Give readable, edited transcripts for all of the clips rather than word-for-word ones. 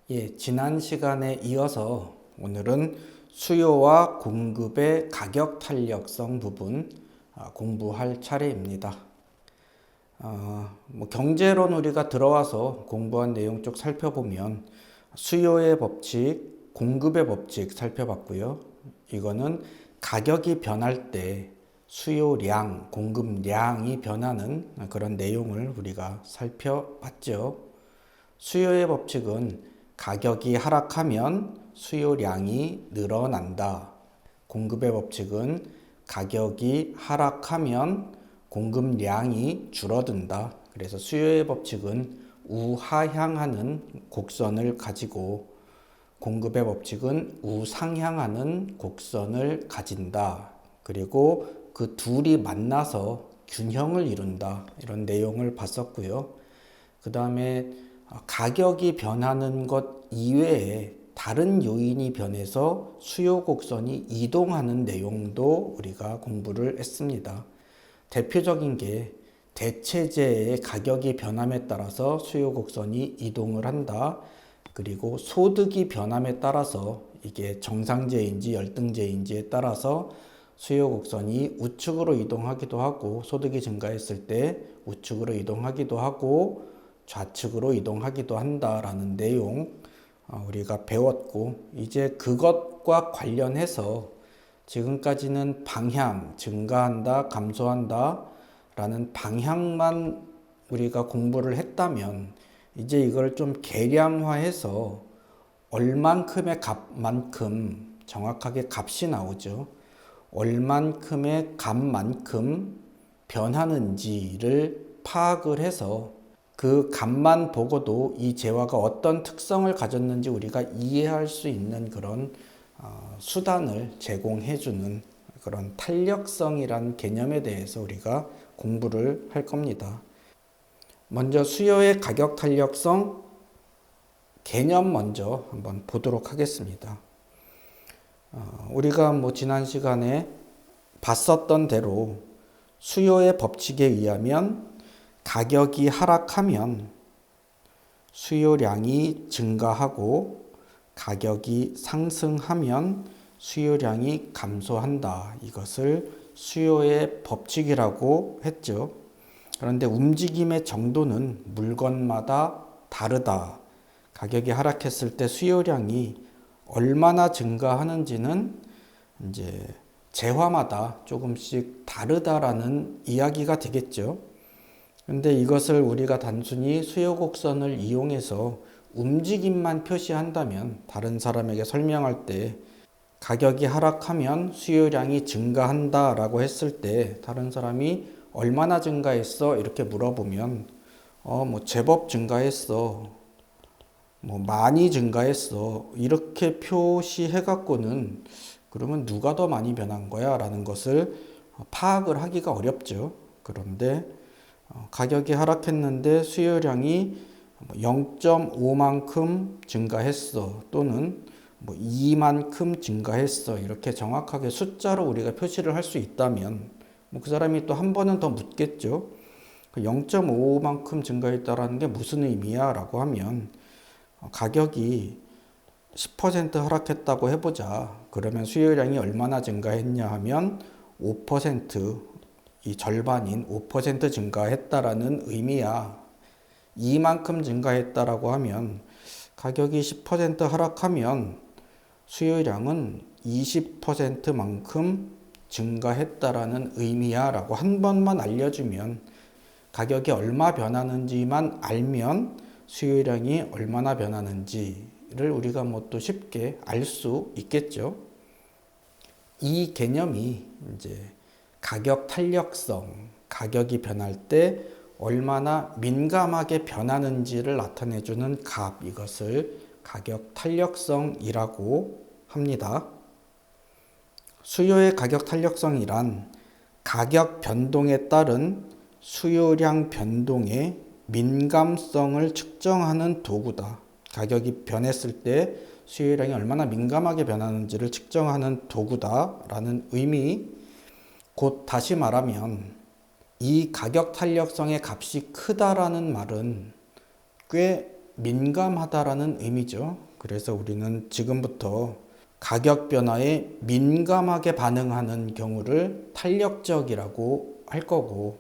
예, 지난 시간에 이어서 오늘은 수요와 공급의 가격 탄력성 부분 공부할 차례입니다. 경제론 우리가 들어와서 공부한 내용 쭉 살펴보면 수요의 법칙, 공급의 법칙 살펴봤고요. 이거는 가격이 변할 때 수요량, 공급량이 변하는 그런 내용을 우리가 살펴봤죠. 수요의 법칙은 가격이 하락하면 수요량이 늘어난다. 공급의 법칙은 가격이 하락하면 공급량이 줄어든다. 그래서 수요의 법칙은 우하향하는 곡선을 가지고 공급의 법칙은 우상향하는 곡선을 가진다. 그리고 그 둘이 만나서 균형을 이룬다. 이런 내용을 봤었고요. 그 다음에 가격이 변하는 것 이외에 다른 요인이 변해서 수요 곡선이 이동하는 내용도 우리가 공부를 했습니다. 대표적인 게 대체재의 가격이 변함에 따라서 수요 곡선이 이동을 한다. 그리고 소득이 변함에 따라서 이게 정상재인지 열등재인지에 따라서 수요 곡선이 우측으로 이동하기도 하고 소득이 증가했을 때 우측으로 이동하기도 하고 좌측으로 이동하기도 한다라는 내용 우리가 배웠고, 이제 그것과 관련해서 지금까지는 방향, 증가한다, 감소한다 라는 방향만 우리가 공부를 했다면 이제 이걸 좀 계량화해서 얼만큼의 값만큼 정확하게 값이 나오죠. 얼만큼의 값만큼 변하는지를 파악을 해서 그 값만 보고도 이 재화가 어떤 특성을 가졌는지 우리가 이해할 수 있는 그런 수단을 제공해주는 그런 탄력성이란 개념에 대해서 우리가 공부를 할 겁니다. 먼저 수요의 가격 탄력성 개념 먼저 한번 보도록 하겠습니다. 우리가 지난 시간에 봤었던 대로 수요의 법칙에 의하면 가격이 하락하면 수요량이 증가하고 가격이 상승하면 수요량이 감소한다. 이것을 수요의 법칙이라고 했죠. 그런데 움직임의 정도는 물건마다 다르다. 가격이 하락했을 때 수요량이 얼마나 증가하는지는 이제 재화마다 조금씩 다르다라는 이야기가 되겠죠. 근데 이것을 우리가 단순히 수요 곡선을 이용해서 움직임만 표시한다면 다른 사람에게 설명할 때 가격이 하락하면 수요량이 증가한다 라고 했을 때 다른 사람이 얼마나 증가했어? 이렇게 물어보면 제법 증가했어. 많이 증가했어. 이렇게 표시해 갖고는 그러면 누가 더 많이 변한 거야? 라는 것을 파악을 하기가 어렵죠. 그런데 가격이 하락했는데 수요량이 0.5만큼 증가했어 또는 2만큼 증가했어 이렇게 정확하게 숫자로 우리가 표시를 할 수 있다면 그 사람이 또 한 번은 더 묻겠죠. 0.5만큼 증가했다라는 게 무슨 의미야? 라고 하면 가격이 10% 하락했다고 해보자. 그러면 수요량이 얼마나 증가했냐 하면 5%, 이 절반인 5% 증가했다라는 의미야. 이만큼 증가했다라고 하면 가격이 10% 하락하면 수요량은 20%만큼 증가했다라는 의미야 라고 한 번만 알려주면 가격이 얼마 변하는지만 알면 수요량이 얼마나 변하는지를 우리가 또 쉽게 알 수 있겠죠. 이 개념이 이제 가격 탄력성, 가격이 변할 때 얼마나 민감하게 변하는지를 나타내주는 값, 이것을 가격 탄력성이라고 합니다. 수요의 가격 탄력성이란 가격 변동에 따른 수요량 변동의 민감성을 측정하는 도구다. 가격이 변했을 때 수요량이 얼마나 민감하게 변하는지를 측정하는 도구다라는 의미. 곧 다시 말하면 이 가격 탄력성의 값이 크다라는 말은 꽤 민감하다라는 의미죠. 그래서 우리는 지금부터 가격 변화에 민감하게 반응하는 경우를 탄력적이라고 할 거고,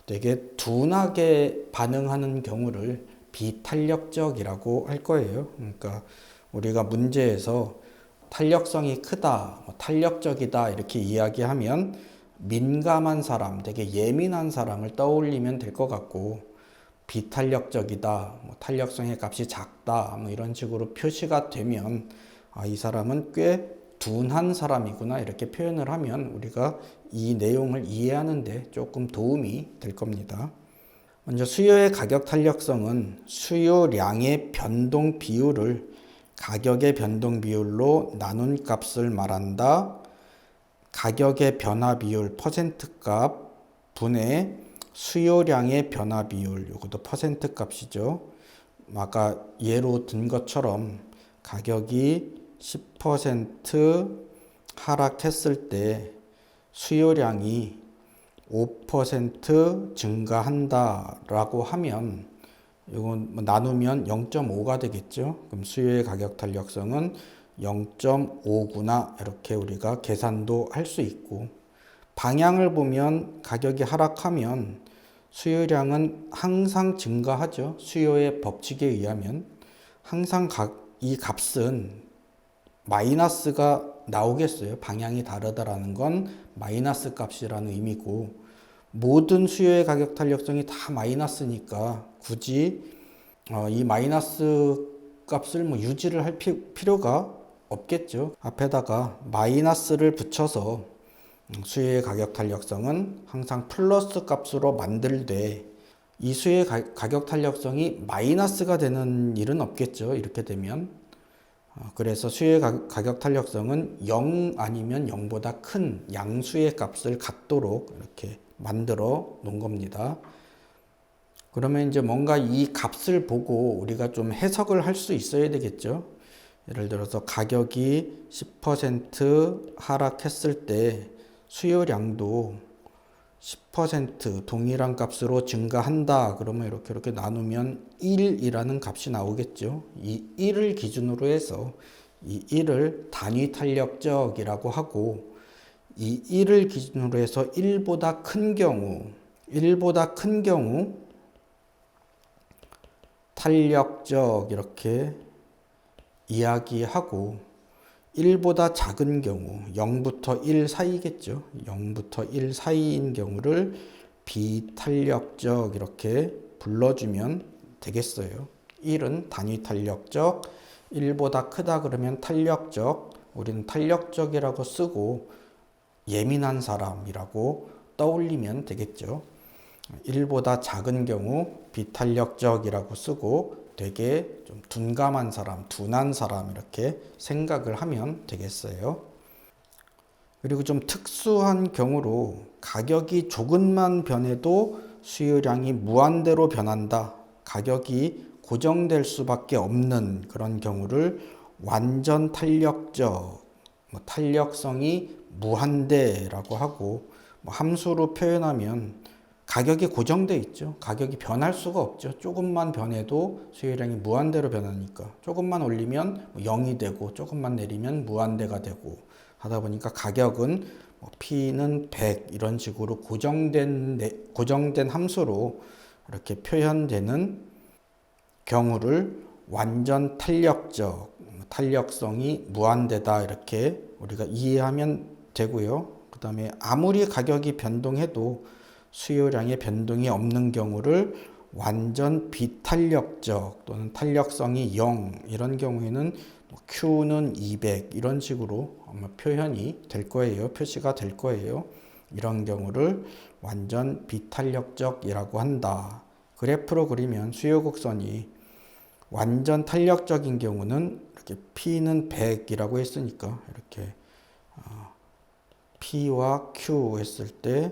되게 둔하게 반응하는 경우를 비탄력적이라고 할 거예요. 그러니까 우리가 문제에서 탄력성이 크다, 탄력적이다 이렇게 이야기하면 민감한 사람, 되게 예민한 사람을 떠올리면 될 것 같고, 비탄력적이다, 탄력성의 값이 작다, 이런 식으로 표시가 되면 이 사람은 꽤 둔한 사람이구나 이렇게 표현을 하면 우리가 이 내용을 이해하는데 조금 도움이 될 겁니다. 먼저 수요의 가격 탄력성은 수요량의 변동 비율을 가격의 변동 비율로 나눈 값을 말한다. 가격의 변화 비율 %값 분의 수요량의 변화 비율, 이것도 퍼센트 값이죠. 아까 예로 든 것처럼 가격이 10% 하락했을 때 수요량이 5% 증가한다라고 하면 이건 나누면 0.5가 되겠죠. 그럼 수요의 가격 탄력성은 0.5구나 이렇게 우리가 계산도 할 수 있고, 방향을 보면 가격이 하락하면 수요량은 항상 증가하죠. 수요의 법칙에 의하면 항상 이 값은 마이너스가 나오겠어요. 방향이 다르다라는 건 마이너스 값이라는 의미고, 모든 수요의 가격 탄력성이 다 마이너스니까 굳이 이 마이너스 값을 유지를 할 필요가 없겠죠. 앞에다가 마이너스를 붙여서 수요의 가격 탄력성은 항상 플러스 값으로 만들되, 이 수요의 가격 탄력성이 마이너스가 되는 일은 없겠죠. 이렇게 되면. 그래서 수요의 가격 탄력성은 0 아니면 0보다 큰 양수의 값을 갖도록 이렇게 만들어 놓은 겁니다. 그러면 이제 뭔가 이 값을 보고 우리가 좀 해석을 할 수 있어야 되겠죠. 예를 들어서 가격이 10% 하락했을 때 수요량도 10% 동일한 값으로 증가한다. 그러면 이렇게 나누면 1이라는 값이 나오겠죠. 이 1을 기준으로 해서 이 1을 단위 탄력적이라고 하고, 이 1을 기준으로 해서 1보다 큰 경우 탄력적 이렇게 이야기하고, 1보다 작은 경우 0부터 1 사이겠죠. 0부터 1 사이인 경우를 비탄력적 이렇게 불러주면 되겠어요. 1은 단위 탄력적, 1보다 크다 그러면 탄력적, 우리는 탄력적이라고 쓰고 예민한 사람이라고 떠올리면 되겠죠. 1보다 작은 경우 비탄력적이라고 쓰고 되게 좀 둔감한 사람, 둔한 사람 이렇게 생각을 하면 되겠어요. 그리고 좀 특수한 경우로 가격이 조금만 변해도 수요량이 무한대로 변한다. 가격이 고정될 수밖에 없는 그런 경우를 완전 탄력적, 탄력성이 무한대라고 하고, 함수로 표현하면 가격이 고정돼 있죠. 가격이 변할 수가 없죠. 조금만 변해도 수요량이 무한대로 변하니까 조금만 올리면 0이 되고 조금만 내리면 무한대가 되고 하다 보니까 가격은 P는 100 이런 식으로 고정된 함수로 이렇게 표현되는 경우를 완전 탄력적, 탄력성이 무한대다 이렇게 우리가 이해하면 되고요. 그 다음에 아무리 가격이 변동해도 수요량의 변동이 없는 경우를 완전 비탄력적 또는 탄력성이 0 이런 경우에는 Q는 200 이런 식으로 아마 표현이 될 거예요. 표시가 될 거예요. 이런 경우를 완전 비탄력적이라고 한다. 그래프로 그리면 수요 곡선이 완전 탄력적인 경우는 이렇게 P는 100이라고 했으니까 이렇게 P와 Q 했을 때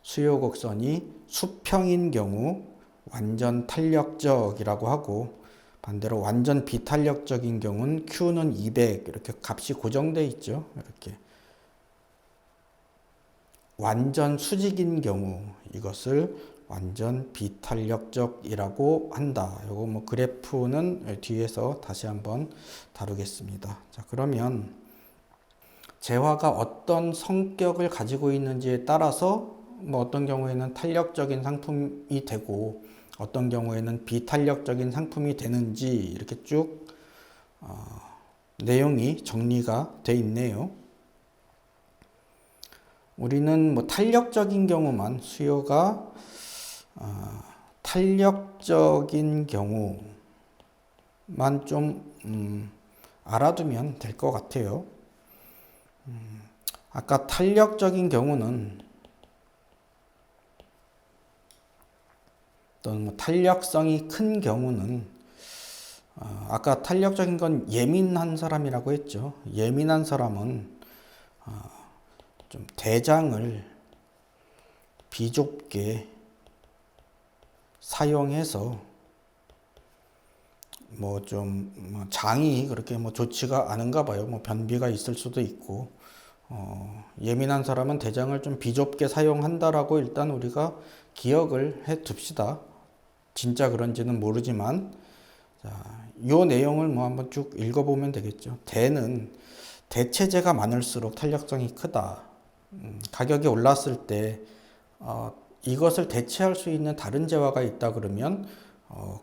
수요 곡선이 수평인 경우 완전 탄력적이라고 하고, 반대로 완전 비탄력적인 경우는 Q는 200 이렇게 값이 고정돼 있죠. 이렇게 완전 수직인 경우 이것을 완전 비탄력적이라고 한다. 요거 뭐 그래프는 뒤에서 다시 한번 다루겠습니다. 자, 그러면 재화가 어떤 성격을 가지고 있는지에 따라서 뭐 어떤 경우에는 탄력적인 상품이 되고 어떤 경우에는 비탄력적인 상품이 되는지 이렇게 쭉 내용이 정리가 돼 있네요. 우리는 뭐 탄력적인 경우만 수요가 탄력적인 경우만 좀 알아두면 될 것 같아요. 아까 탄력적인 경우는 또는 뭐 탄력성이 큰 경우는 아까 탄력적인 건 예민한 사람이라고 했죠. 예민한 사람은 좀 대장을 비좁게 사용해서 뭐 좀 장이 그렇게 뭐 좋지가 않은가 봐요. 뭐 변비가 있을 수도 있고 예민한 사람은 대장을 좀 비좁게 사용한다라고 일단 우리가 기억을 해 둡시다. 진짜 그런지는 모르지만 자, 요 내용을 뭐 한번 쭉 읽어보면 되겠죠. 대는 대체재가 많을수록 탄력성이 크다. 가격이 올랐을 때 이것을 대체할 수 있는 다른 재화가 있다 그러면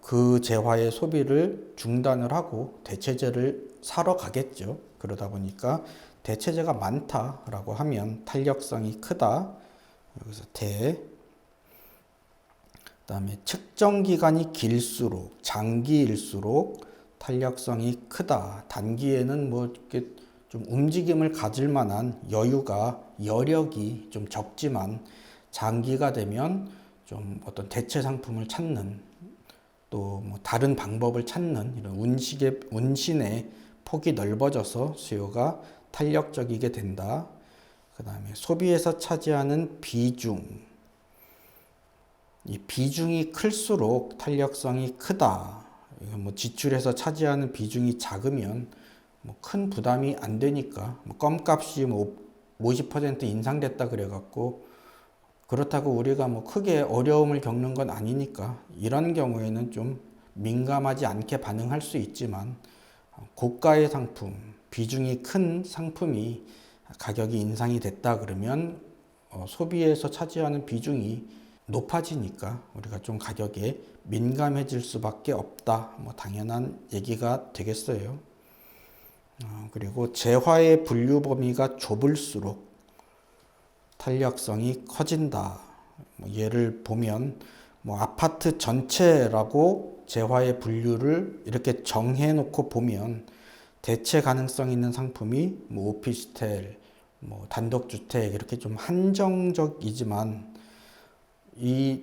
그 재화의 소비를 중단을 하고 대체재를 사러 가겠죠. 그러다 보니까 대체재가 많다라고 하면 탄력성이 크다. 여기서 대. 그다음에 측정 기간이 길수록 장기일수록 탄력성이 크다. 단기에는 뭐 이렇게 좀 움직임을 가질 만한 여력이 좀 적지만 장기가 되면 좀 어떤 대체 상품을 찾는 또 뭐 다른 방법을 찾는 이런 운신의 폭이 넓어져서 수요가 탄력적이게 된다. 그 다음에 소비에서 차지하는 비중. 이 비중이 클수록 탄력성이 크다. 뭐 지출에서 차지하는 비중이 작으면 뭐 큰 부담이 안 되니까 뭐 껌값이 뭐 50% 인상됐다 그래갖고 그렇다고 우리가 뭐 크게 어려움을 겪는 건 아니니까 이런 경우에는 좀 민감하지 않게 반응할 수 있지만 고가의 상품, 비중이 큰 상품이 가격이 인상이 됐다 그러면 소비에서 차지하는 비중이 높아지니까 우리가 좀 가격에 민감해질 수밖에 없다. 뭐 당연한 얘기가 되겠어요. 그리고 재화의 분류 범위가 좁을수록 탄력성이 커진다. 뭐 예를 보면 뭐 아파트 전체라고 재화의 분류를 이렇게 정해 놓고 보면 대체 가능성 있는 상품이 뭐 오피스텔, 뭐 단독주택 이렇게 좀 한정적이지만 이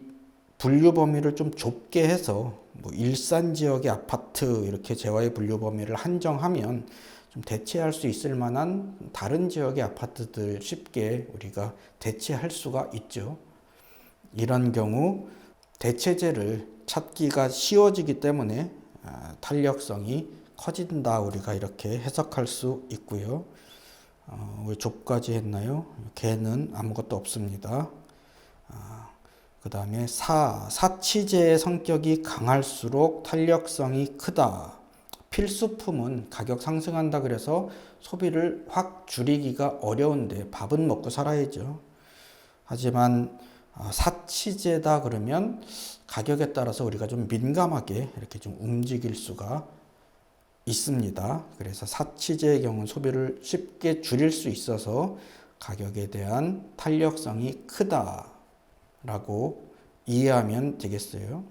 분류 범위를 좀 좁게 해서 뭐 일산 지역의 아파트 이렇게 재화의 분류 범위를 한정하면 좀 대체할 수 있을 만한 다른 지역의 아파트들 쉽게 우리가 대체할 수가 있죠. 이런 경우 대체재를 찾기가 쉬워지기 때문에 탄력성이 커진다. 우리가 이렇게 해석할 수 있고요. 왜 좁까지 했나요? 개는 아무것도 없습니다. 그 다음에 사치재의 성격이 강할수록 탄력성이 크다. 필수품은 가격 상승한다 그래서 소비를 확 줄이기가 어려운데 밥은 먹고 살아야죠. 하지만 사치재다 그러면 가격에 따라서 우리가 좀 민감하게 이렇게 좀 움직일 수가 있습니다. 그래서 사치재의 경우는 소비를 쉽게 줄일 수 있어서 가격에 대한 탄력성이 크다라고 이해하면 되겠어요.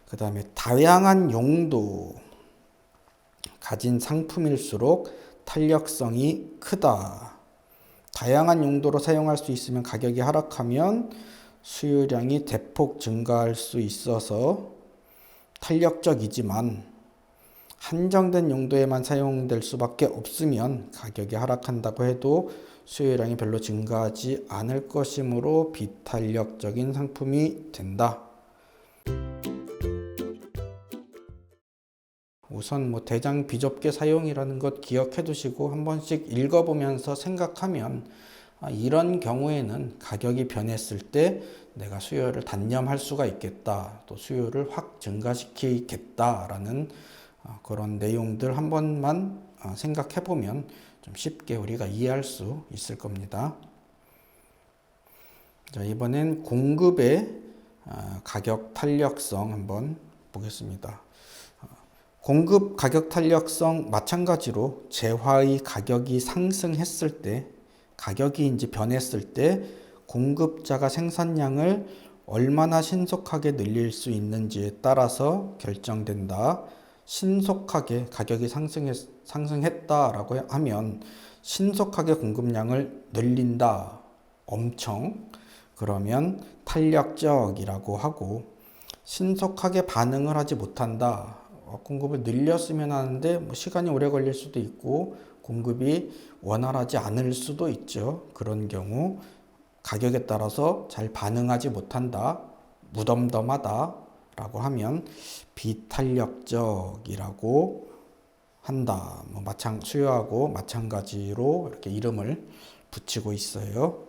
그 다음에 다양한 용도 가진 상품일수록 탄력성이 크다. 다양한 용도로 사용할 수 있으면 가격이 하락하면 수요량이 대폭 증가할 수 있어서 탄력적이지만 한정된 용도에만 사용될 수밖에 없으면 가격이 하락한다고 해도 수요량이 별로 증가하지 않을 것이므로 비탄력적인 상품이 된다. 우선 뭐 대장 비좁게 사용이라는 것 기억해 두시고 한 번씩 읽어보면서 생각하면 이런 경우에는 가격이 변했을 때 내가 수요를 단념할 수가 있겠다. 또 수요를 확 증가시키겠다라는 그런 내용들 한 번만 생각해 보면 좀 쉽게 우리가 이해할 수 있을 겁니다. 자, 이번엔 공급의 가격 탄력성 한번 보겠습니다. 공급 가격 탄력성 마찬가지로 재화의 가격이 상승했을 때, 가격이 이제 변했을 때 공급자가 생산량을 얼마나 신속하게 늘릴 수 있는지에 따라서 결정된다. 신속하게 가격이 상승했다라고 하면 신속하게 공급량을 늘린다. 엄청. 그러면 탄력적이라고 하고, 신속하게 반응을 하지 못한다. 공급을 늘렸으면 하는데 시간이 오래 걸릴 수도 있고 공급이 원활하지 않을 수도 있죠. 그런 경우 가격에 따라서 잘 반응하지 못한다. 무덤덤하다 라고 하면 비탄력적이라고 한다. 수요하고 마찬가지로 이렇게 이름을 붙이고 있어요.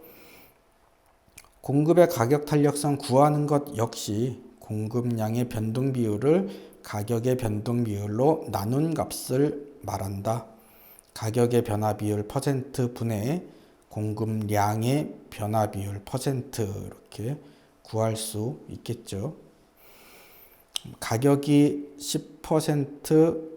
공급의 가격 탄력성 구하는 것 역시 공급량의 변동 비율을 가격의 변동 비율로 나눈 값을 말한다. 가격의 변화 비율 퍼센트 분의 공급량의 변화 비율 퍼센트 이렇게 구할 수 있겠죠. 가격이 10%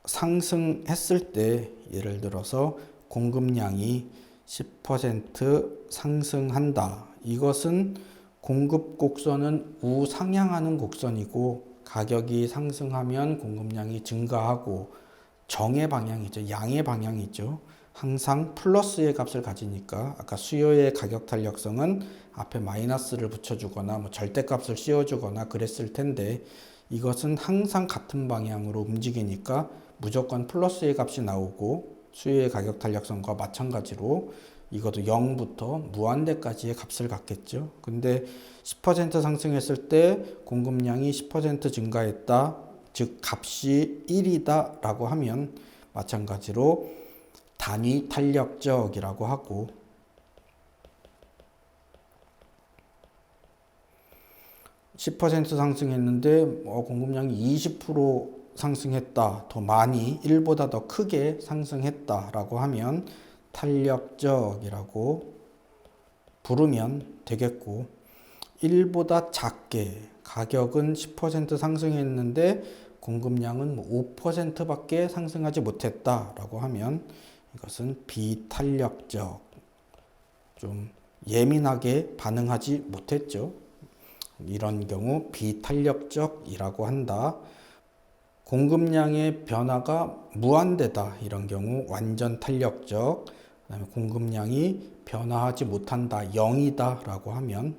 상승했을 때 예를 들어서 공급량이 10% 상승한다. 이것은 공급 곡선은 우상향하는 곡선이고 가격이 상승하면 공급량이 증가하고 정의 방향이죠. 양의 방향이죠. 항상 플러스의 값을 가지니까 아까 수요의 가격 탄력성은 앞에 마이너스를 붙여주거나 절대값을 씌워주거나 그랬을 텐데 이것은 항상 같은 방향으로 움직이니까 무조건 플러스의 값이 나오고 수요의 가격 탄력성과 마찬가지로 이것도 0부터 무한대까지의 값을 갖겠죠. 근데 10% 상승했을 때 공급량이 10% 증가했다. 즉 값이 1이다 라고 하면 마찬가지로 단위 탄력적이라고 하고, (10% 상승했는데 공급량이 20% 상승했다. 더 많이 1보다 더 크게 상승했다 라고 하면 탄력적이라고 부르면 되겠고, 1보다 작게 가격은 10% 상승했는데 공급량은 5%밖에 상승하지 못했다 라고 하면 이것은 비탄력적, 좀 예민하게 반응하지 못했죠. 이런 경우 비탄력적이라고 한다. 공급량의 변화가 무한대다. 이런 경우 완전 탄력적. 그다음에 공급량이 변화하지 못한다. 0이다 라고 하면,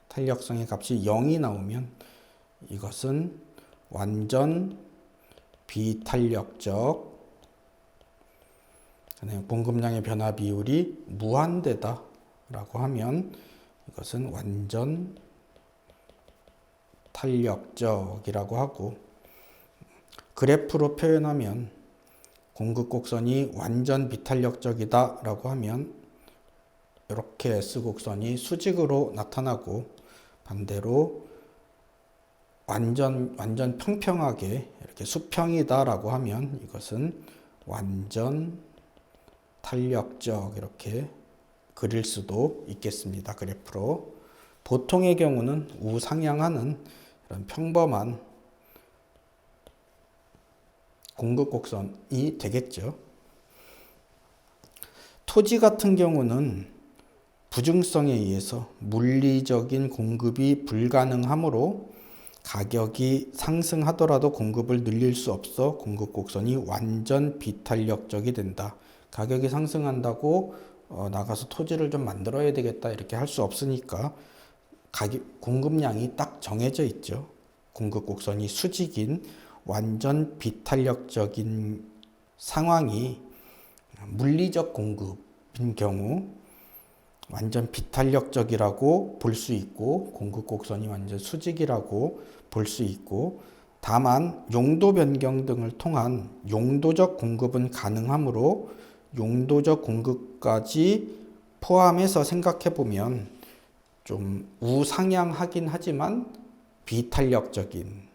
탄력성의 값이 0이 나오면 이것은 완전 비탄력적. 공급량의 변화 비율이 무한대다 라고 하면 이것은 완전 탄력적이라고 하고, 그래프로 표현하면 공급 곡선이 완전 비탄력적이다 라고 하면 이렇게 S곡선이 수직으로 나타나고, 반대로 완전 평평하게 이렇게 수평이다 라고 하면 이것은 완전 탄력적, 이렇게 그릴 수도 있겠습니다. 그래프로. 보통의 경우는 우상향하는 이런 평범한 공급 곡선이 되겠죠. 토지 같은 경우는 부증성에 의해서 물리적인 공급이 불가능하므로 가격이 상승하더라도 공급을 늘릴 수 없어 공급 곡선이 완전 비탄력적이 된다. 가격이 상승한다고 나가서 토지를 좀 만들어야 되겠다 이렇게 할 수 없으니까 공급량이 딱 정해져 있죠. 공급 곡선이 수직인 완전 비탄력적인 상황이 물리적 공급인 경우 완전 비탄력적이라고 볼 수 있고, 공급 곡선이 완전 수직이라고 볼 수 있고, 다만 용도 변경 등을 통한 용도적 공급은 가능하므로 용도적 공급까지 포함해서 생각해 보면 좀 우상향하긴 하지만 비탄력적인,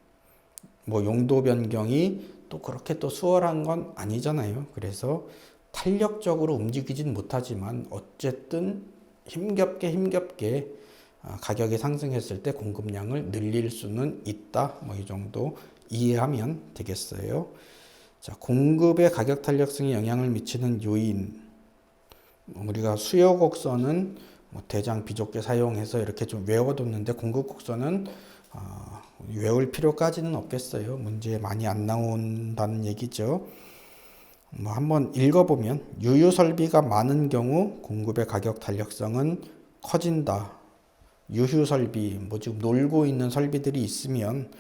뭐 용도 변경이 또 그렇게 또 수월한 건 아니잖아요. 그래서 탄력적으로 움직이진 못하지만 어쨌든 힘겹게 가격이 상승했을 때 공급량을 늘릴 수는 있다. 뭐 이 정도 이해하면 되겠어요. 자, 공급의 가격 탄력성에 영향을 미치는 요인. 우리가 수요 곡선은 뭐 대장 비좁게 사용해서 이렇게 좀 외워뒀는데 공급 곡선은 외울 필요까지는 없겠어요. 문제 많이 안 나온다는 얘기죠. 뭐 한번 읽어보면 유유 설비가 많은 경우 공급의 가격 탄력성은 커진다. 유휴 설비, 뭐 지금 놀고 있는 설비들이 있으면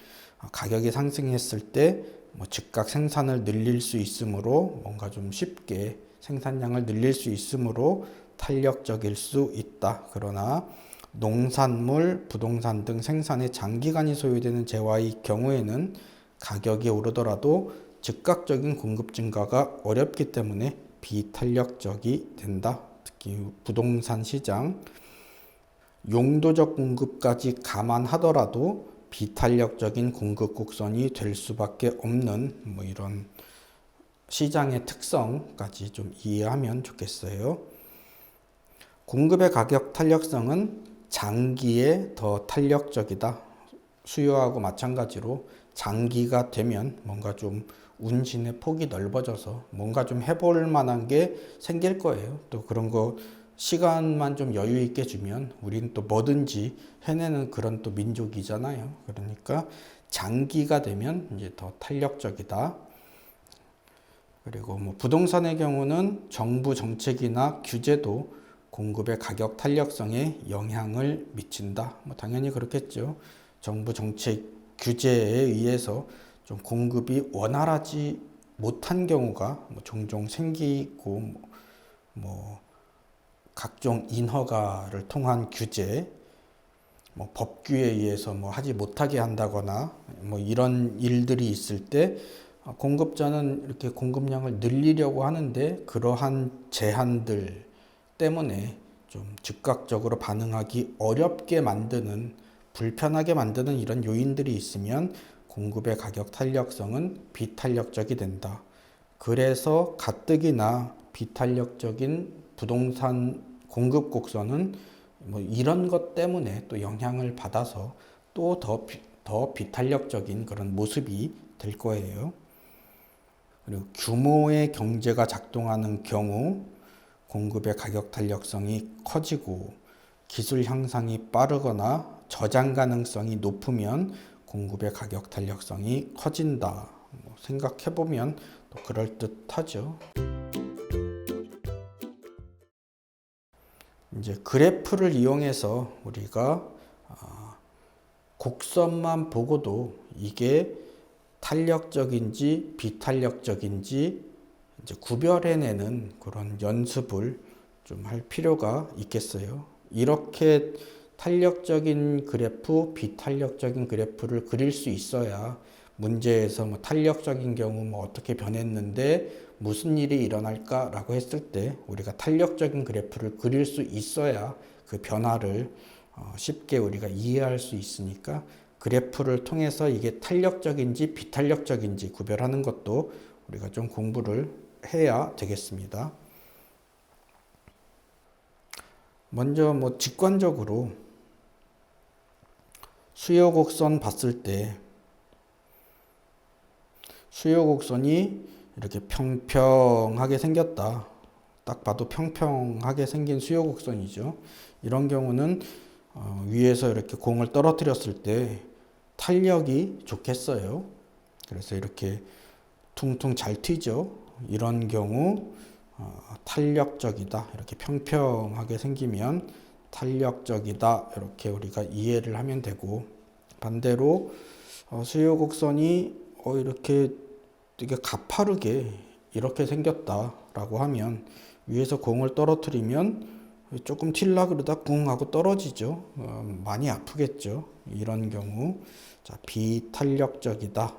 가격이 상승했을 때 뭐 즉각 생산을 늘릴 수 있으므로 뭔가 좀 쉽게 생산량을 늘릴 수 있으므로 탄력적일 수 있다. 그러나 농산물, 부동산 등 생산에 장기간이 소요되는 재화의 경우에는 가격이 오르더라도 즉각적인 공급 증가가 어렵기 때문에 비탄력적이 된다. 특히 부동산 시장, 용도적 공급까지 감안하더라도 비탄력적인 공급 곡선이 될 수밖에 없는 뭐 이런 시장의 특성까지 좀 이해하면 좋겠어요. 공급의 가격 탄력성은 장기에 더 탄력적이다. 수요하고 마찬가지로 장기가 되면 뭔가 좀 운신의 폭이 넓어져서 뭔가 좀 해볼 만한 게 생길 거예요. 또 그런 거 시간만 좀 여유 있게 주면 우리는 또 뭐든지 해내는 그런 또 민족이잖아요. 그러니까 장기가 되면 이제 더 탄력적이다. 그리고 뭐 부동산의 경우는 정부 정책이나 규제도 공급의 가격 탄력성에 영향을 미친다. 뭐 당연히 그렇겠죠. 정부 정책 규제에 의해서 좀 공급이 원활하지 못한 경우가 뭐 종종 생기고 뭐 각종 인허가를 통한 규제, 뭐 법규에 의해서 뭐 하지 못하게 한다거나 뭐 이런 일들이 있을 때 공급자는 이렇게 공급량을 늘리려고 하는데 그러한 제한들 때문에 좀 즉각적으로 반응하기 어렵게 만드는, 불편하게 만드는 이런 요인들이 있으면 공급의 가격 탄력성은 비탄력적이 된다. 그래서 가뜩이나 비탄력적인 부동산 공급 곡선은 뭐 이런 것 때문에 또 영향을 받아서 또 더 비탄력적인 그런 모습이 될 거예요. 그리고 규모의 경제가 작동하는 경우 공급의 가격 탄력성이 커지고 기술 향상이 빠르거나 저장 가능성이 높으면 공급의 가격 탄력성이 커진다. 뭐 생각해보면 또 그럴듯하죠. 이제 그래프를 이용해서 우리가 곡선만 보고도 이게 탄력적인지 비탄력적인지 이제 구별해내는 그런 연습을 좀 할 필요가 있겠어요. 이렇게 탄력적인 그래프, 비탄력적인 그래프를 그릴 수 있어야 문제에서 뭐 탄력적인 경우 뭐 어떻게 변했는데 무슨 일이 일어날까라고 했을 때 우리가 탄력적인 그래프를 그릴 수 있어야 그 변화를 쉽게 우리가 이해할 수 있으니까 그래프를 통해서 이게 탄력적인지 비탄력적인지 구별하는 것도 우리가 좀 공부를 해야 되겠습니다. 먼저 뭐 직관적으로 수요 곡선 봤을 때 수요 곡선이 이렇게 평평하게 생겼다. 딱 봐도 평평하게 생긴 수요 곡선이죠. 이런 경우는 위에서 이렇게 공을 떨어뜨렸을 때 탄력이 좋겠어요. 그래서 이렇게 퉁퉁 잘 튀죠. 이런 경우 탄력적이다. 이렇게 평평하게 생기면 탄력적이다. 이렇게 우리가 이해를 하면 되고, 반대로 수요 곡선이 이렇게 되게 가파르게 이렇게 생겼다라고 하면 위에서 공을 떨어뜨리면 조금 튈라 그러다 붕 하고 떨어지죠. 많이 아프겠죠. 이런 경우 비탄력적이다.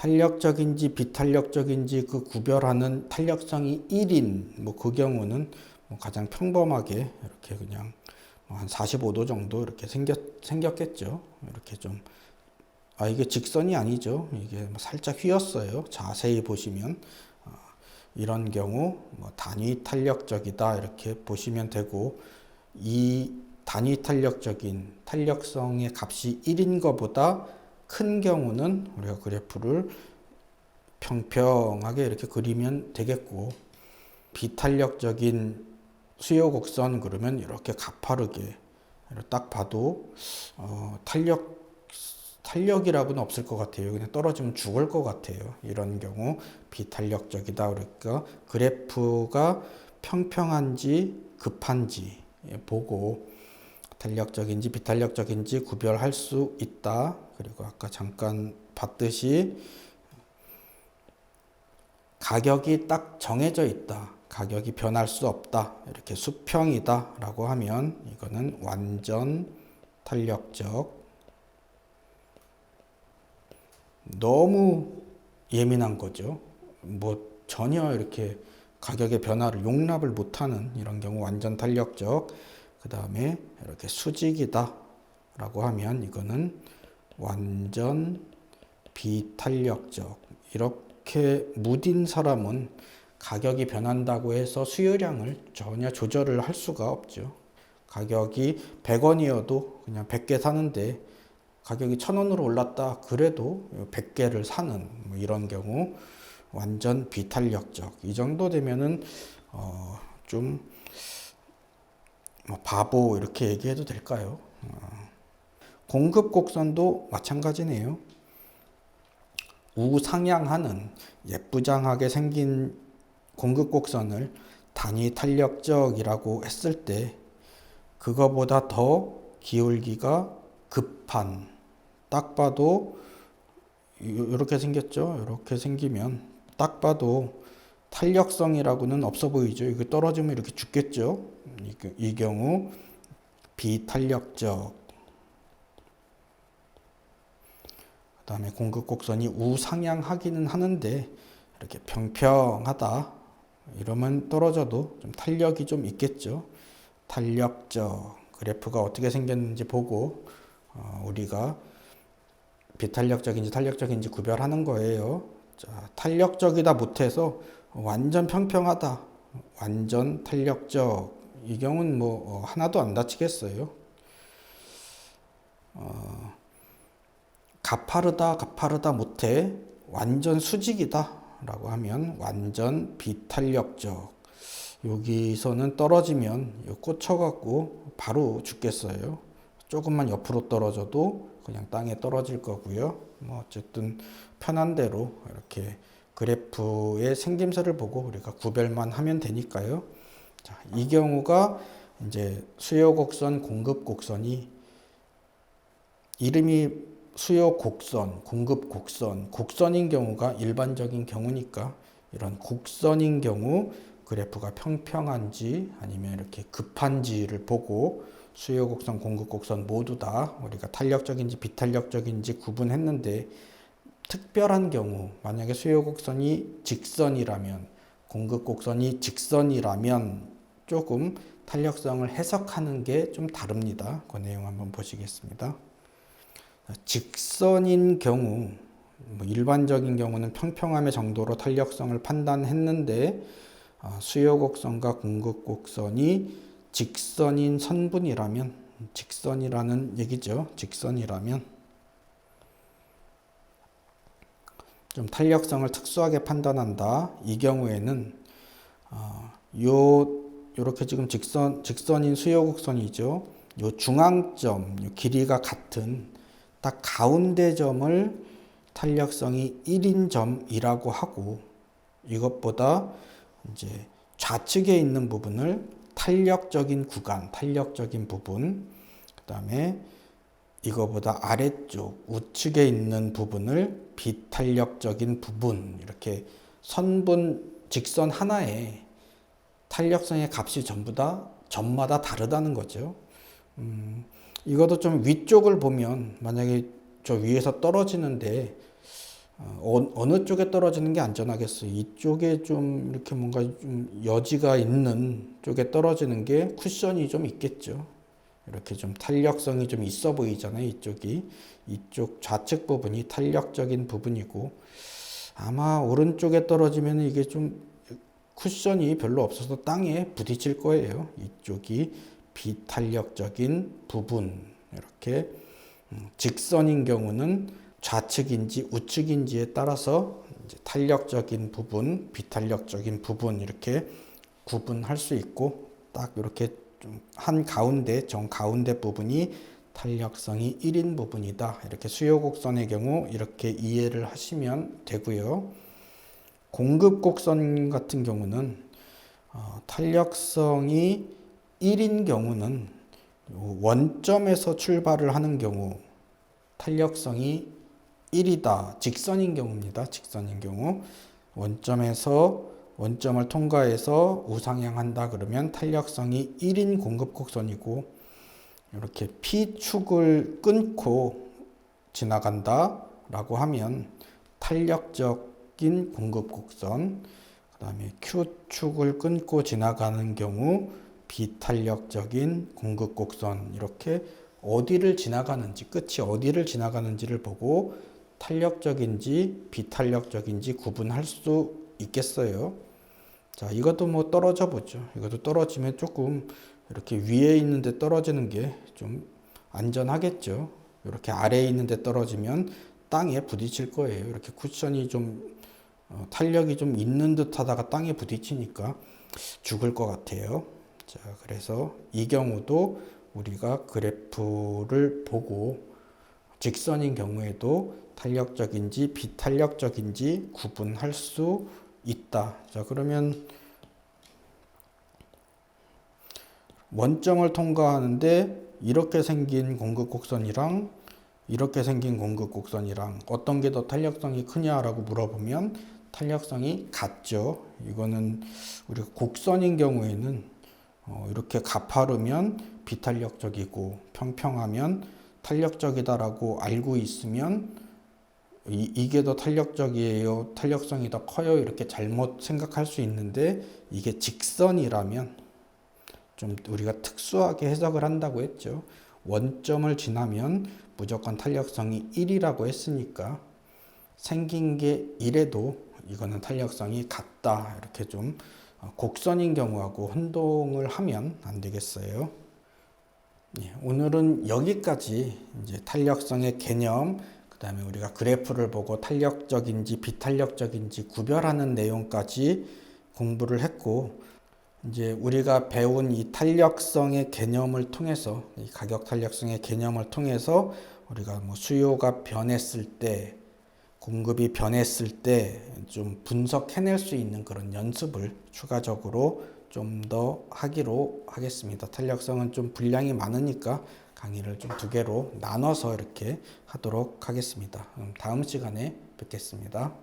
탄력적인지 비탄력적인지 그 구별하는 탄력성이 1인 뭐 그 경우는 뭐 가장 평범하게 이렇게 그냥 한 45도 정도 이렇게 생겼겠죠. 이렇게 좀 이게 직선이 아니죠. 이게 살짝 휘었어요. 자세히 보시면 이런 경우 뭐 단위 탄력적이다 이렇게 보시면 되고, 이 단위 탄력적인 탄력성의 값이 1인 것보다 큰 경우는 우리가 그래프를 평평하게 이렇게 그리면 되겠고, 비탄력적인 수요 곡선 그러면 이렇게 가파르게 딱 봐도 탄력이라고는 없을 것 같아요. 그냥 떨어지면 죽을 것 같아요. 이런 경우 비탄력적이다. 그러니까 그래프가 평평한지 급한지 보고 탄력적인지 비탄력적인지 구별할 수 있다. 그리고 아까 잠깐 봤듯이 가격이 딱 정해져 있다. 가격이 변할 수 없다. 이렇게 수평이다 라고 하면 이거는 완전 탄력적. 너무 예민한 거죠. 뭐 전혀 이렇게 가격의 변화를 용납을 못하는 이런 경우 완전 탄력적. 그 다음에 이렇게 수직이다 라고 하면 이거는 완전 비탄력적. 이렇게 무딘 사람은 가격이 변한다고 해서 수요량을 전혀 조절을 할 수가 없죠. 가격이 100원이어도 그냥 100개 사는데 가격이 1000원으로 올랐다 그래도 100개를 사는 뭐 이런 경우 완전 비탄력적. 이 정도 되면은 좀 뭐 바보 이렇게 얘기해도 될까요? 공급 곡선도 마찬가지네요. 우상향하는 예쁘장하게 생긴 공급 곡선을 단위 탄력적이라고 했을 때 그거보다 더 기울기가 급한, 딱 봐도 이렇게 생겼죠. 이렇게 생기면 딱 봐도 탄력성이라고는 없어 보이죠. 이거 떨어지면 이렇게 죽겠죠. 이 경우 비탄력적. 그 다음에 공급 곡선이 우상향하기는 하는데 이렇게 평평하다 이러면 떨어져도 좀 탄력이 좀 있겠죠. 탄력적. 그래프가 어떻게 생겼는지 보고 우리가 비탄력적인지 탄력적인지 구별하는 거예요. 자, 탄력적이다 못해서 완전 평평하다, 완전 탄력적. 이 경우는 뭐 하나도 안 다치겠어요. 가파르다 못해 완전 수직이다 라고 하면 완전 비탄력적. 여기서는 떨어지면 꽂혀갖고 바로 죽겠어요. 조금만 옆으로 떨어져도 그냥 땅에 떨어질 거고요. 뭐 어쨌든 편한 대로 이렇게 그래프의 생김새를 보고 우리가 구별만 하면 되니까요. 자, 이 경우가 이제 수요 곡선, 공급 곡선이 이름이 수요 곡선, 공급 곡선, 곡선인 경우가 일반적인 경우니까 이런 곡선인 경우 그래프가 평평한지 아니면 이렇게 급한지를 보고 수요 곡선, 공급 곡선 모두 다 우리가 탄력적인지 비탄력적인지 구분했는데, 특별한 경우 만약에 수요 곡선이 직선이라면, 공급 곡선이 직선이라면 조금 탄력성을 해석하는 게 좀 다릅니다. 그 내용 한번 보시겠습니다. 직선인 경우, 뭐 일반적인 경우는 평평함의 정도로 탄력성을 판단했는데 수요 곡선과 공급 곡선이 직선인 선분이라면, 직선이라는 얘기죠. 직선이라면 좀 탄력성을 특수하게 판단한다. 이 경우에는 요렇게 지금 직선인 수요 곡선이죠. 요 중앙점, 요 길이가 같은 딱 가운데 점을 탄력성이 1인 점이라고 하고, 이것보다 이제 좌측에 있는 부분을 탄력적인 구간, 탄력적인 부분, 그 다음에 이거보다 아래쪽 우측에 있는 부분을 비탄력적인 부분, 이렇게 선분 직선 하나에 탄력성의 값이 전부 다 점마다 다르다는 거죠. 이것도 좀 위쪽을 보면 만약에 저 위에서 떨어지는데 어느 쪽에 떨어지는 게 안전하겠어요? 이쪽에 좀 이렇게 뭔가 좀 여지가 있는 쪽에 떨어지는 게 쿠션이 좀 있겠죠. 이렇게 좀 탄력성이 좀 있어 보이잖아요. 이쪽 좌측 부분이 탄력적인 부분이고, 아마 오른쪽에 떨어지면 이게 좀 쿠션이 별로 없어서 땅에 부딪힐 거예요. 이쪽이 비탄력적인 부분. 이렇게 직선인 경우는 좌측인지 우측인지에 따라서 이제 탄력적인 부분, 비탄력적인 부분 이렇게 구분할 수 있고, 딱 이렇게 좀 한 가운데 정 가운데 부분이 탄력성이 1인 부분이다. 이렇게 수요 곡선의 경우 이렇게 이해를 하시면 되고요. 공급 곡선 같은 경우는 탄력성이 1인 경우는 원점에서 출발을 하는 경우 탄력성이 1이다. 직선인 경우입니다. 직선인 경우 원점을 통과해서 우상향한다 그러면 탄력성이 1인 공급 곡선이고, 이렇게 P축을 끊고 지나간다 라고 하면 탄력적인 공급 곡선, 그 다음에 Q축을 끊고 지나가는 경우 비탄력적인 공급 곡선, 이렇게 어디를 지나가는지, 끝이 어디를 지나가는지를 보고 탄력적인지 비탄력적인지 구분할 수 있겠어요. 자, 이것도 뭐 떨어져 보죠. 이것도 떨어지면 조금 이렇게 위에 있는데 떨어지는 게 좀 안전하겠죠. 이렇게 아래에 있는데 떨어지면 땅에 부딪힐 거예요. 이렇게 쿠션이 좀 탄력이 좀 있는 듯 하다가 땅에 부딪히니까 죽을 것 같아요. 자, 그래서 이 경우도 우리가 그래프를 보고 직선인 경우에도 탄력적인지 비탄력적인지 구분할 수 있다. 자, 그러면 원점을 통과하는데 이렇게 생긴 공급 곡선이랑 이렇게 생긴 공급 곡선이랑 어떤 게 더 탄력성이 크냐라고 물어보면 탄력성이 같죠. 이거는 우리가 곡선인 경우에는 이렇게 가파르면 비탄력적이고 평평하면 탄력적이다라고 알고 있으면 이게 더 탄력적이에요, 탄력성이 더 커요, 이렇게 잘못 생각할 수 있는데, 이게 직선이라면 좀 우리가 특수하게 해석을 한다고 했죠. 원점을 지나면 무조건 탄력성이 1이라고 했으니까 생긴 게 1에도 이거는 탄력성이 같다. 이렇게 좀 곡선인 경우하고 혼동을 하면 안 되겠어요. 예, 오늘은 여기까지 이제 탄력성의 개념, 그 다음에 우리가 그래프를 보고 탄력적인지 비탄력적인지 구별하는 내용까지 공부를 했고, 이제 우리가 배운 이 탄력성의 개념을 통해서, 이 가격 탄력성의 개념을 통해서 우리가 뭐 수요가 변했을 때, 공급이 변했을 때 좀 분석해낼 수 있는 그런 연습을 추가적으로 좀 더 하기로 하겠습니다. 탄력성은 좀 분량이 많으니까 강의를 좀 2개로 나눠서 이렇게 하도록 하겠습니다. 다음 시간에 뵙겠습니다.